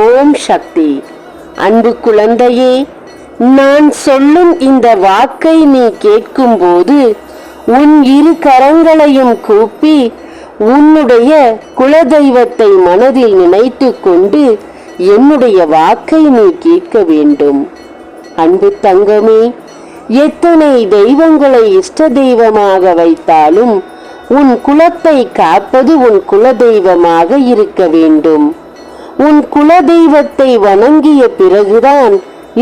ஓம் சக்தி. அன்பு குழந்தையே, நான் சொல்லும் இந்த வாக்கை நீ கேட்கும்போது உன் இரு கரங்களையும் கூப்பி உன்னுடைய குலதெய்வத்தை மனதில் நினைத்து கொண்டு என்னுடைய வாக்கை நீ கேட்க வேண்டும். அன்பு தங்கமே, எத்தனை தெய்வங்களை இஷ்ட தெய்வமாக வைத்தாலும் உன் குலத்தை காப்பது உன் குலதெய்வமாக இருக்க வேண்டும். உன் குலதெய்வத்தை வணங்கிய பிறகுதான்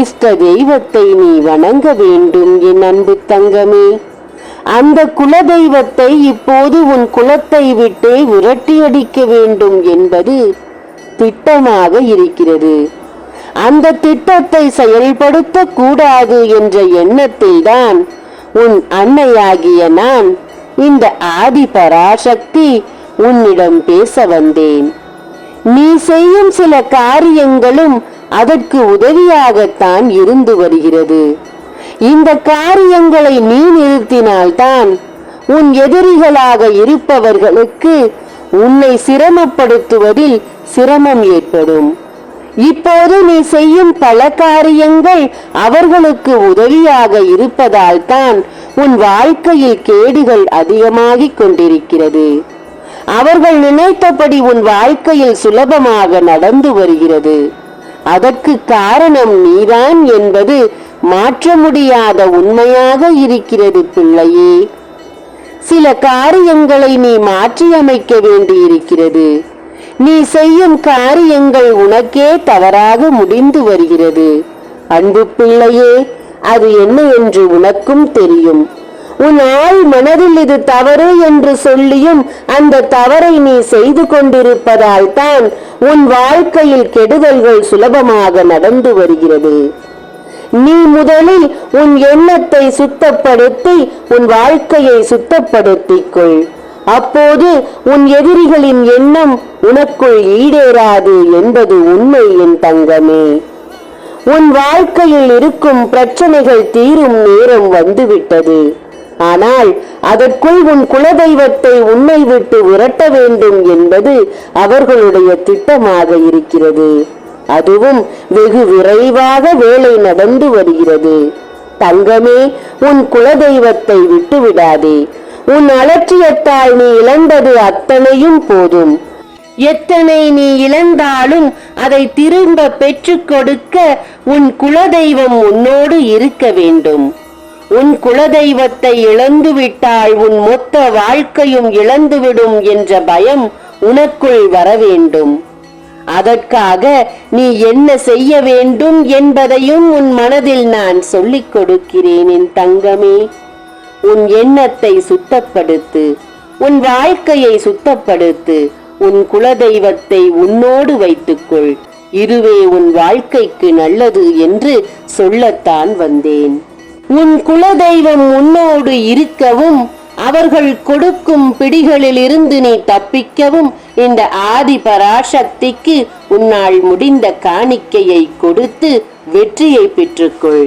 இஷ்ட தெய்வத்தை நீ வணங்க வேண்டும். என் அன்பு தங்கமே, அந்த குலதெய்வத்தை இப்போது உன் குலத்தை விட்டே விரட்டி அடிக்க வேண்டும் என்பது திட்டமாக இருக்கிறது. அந்த திட்டத்தை செயல்படுத்த கூடாது என்ற எண்ணத்தில் தான் உன் அன்னையாகிய நான், இந்த ஆதி பராசக்தி, உன்னிடம் பேச வந்தேன். நீ செய்யும் சில காரியங்களும் அதற்கு உதவியாகத்தான் இருந்து வருகிறது. இந்த காரியங்களை நீ நிறுத்தினால்தான் உன் எதிரிகளாக இருப்பவர்களுக்கு உன்னை சிரமப்படுத்துவதில் சிரமம் ஏற்படும். இப்போது நீ செய்யும் பல காரியங்கள் அவர்களுக்கு உதவியாக இருப்பதால் தான் உன் வாழ்க்கையில் கேடுகள் அதிகமாகிக் கொண்டிருக்கிறது. அவர்கள் நினைத்தபடி உன் வாழ்க்கையில் சுலபமாக நடந்து வருகிறது. அதற்கு காரணம் நீதான் என்பது மாற்ற முடியாத உண்மையாக இருக்கிறது பிள்ளையே. சில காரியங்களை நீ மாற்றியமைக்க வேண்டியிருக்கிறது. நீ செய்யும் காரியங்கள் உனக்கே தவறாக முடிந்து வருகிறது. அன்பு பிள்ளையே, அது என்ன என்று உனக்கும் தெரியும். உன் ஆள் மனதில் இது தவறு என்று சொல்லியும் அந்த தவறை நீ செய்து கொண்டிருப்பதால் தான் உன் வாழ்க்கையில் கெடுதல்கள் சுலபமாக நடந்து வருகிறது. நீ முதலில் உன் எண்ணத்தை சுத்தப்படுத்தி உன் வாழ்க்கையை சுத்தப்படுத்திக் கொள். அப்போது உன் எதிரிகளின் எண்ணம் உனக்குள் ஈடேறாது என்பது உண்மை. என் தங்கமே, உன் வாழ்க்கையில் இருக்கும் பிரச்சனைகள் தீரும் நேரம் வந்துவிட்டது. ஆனால் அதற்குள் உன் குலதெய்வத்தை உன்னை விட்டு விரட்ட வேண்டும் என்பது அவர்களுடைய திட்டமாக இருக்கிறது. அதுவும் வெகு விரைவாக வேலை நடந்து வருகிறது. தங்கமே, உன் குலதெய்வத்தை விட்டு விடாதே. உன் அலட்சியத்தால் நீ இழந்தது அத்தனையும் போதும். எத்தனை நீ இழந்தாலும் அதை திரும்ப பெற்றுக் கொடுக்க உன் குலதெய்வம் உன்னோடு இருக்க வேண்டும். உன் குலதெய்வத்தை இழந்துவிட்டால் உன் மொத்த வாழ்க்கையும் இழந்துவிடும் என்ற பயம் உனக்குள் வர வேண்டும். அதற்காக நீ என்ன செய்ய வேண்டும் என்பதையும் உன் மனதில் நான் சொல்லிக் கொடுக்கிறேன். என் தங்கமே, உன் எண்ணத்தை சுத்தப்படுத்து, உன் வாழ்க்கையை சுத்தப்படுத்து, உன் குலதெய்வத்தை உன்னோடு வைத்துக்கொள். இதுவே உன் வாழ்க்கைக்கு நல்லது என்று சொல்லத்தான் வந்தேன். உன் குலதெய்வம் உன்னோடு இருக்கவும் அவர்கள் கொடுக்கும் பிடிகளில் இருந்து நீ தப்பிக்கவும் இந்த ஆதி பராசக்திக்கு உன்னால் முடிந்த காணிக்கையை கொடுத்து வெற்றியை பெற்றுக்கொள்.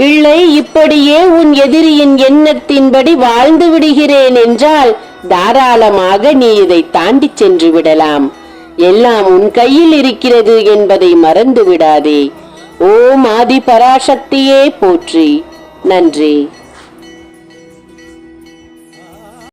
இல்லை, இப்படியே உன் எதிரியின் எண்ணத்தின்படி வாழ்ந்து விடுகிறேன் என்றால் தாராளமாக நீ இதை தாண்டி சென்று விடலாம். எல்லாம் உன் கையில் இருக்கிறது என்பதை மறந்து விடாதே. ஓம் ஆதி பராசக்தியே போற்றி. நன்றி.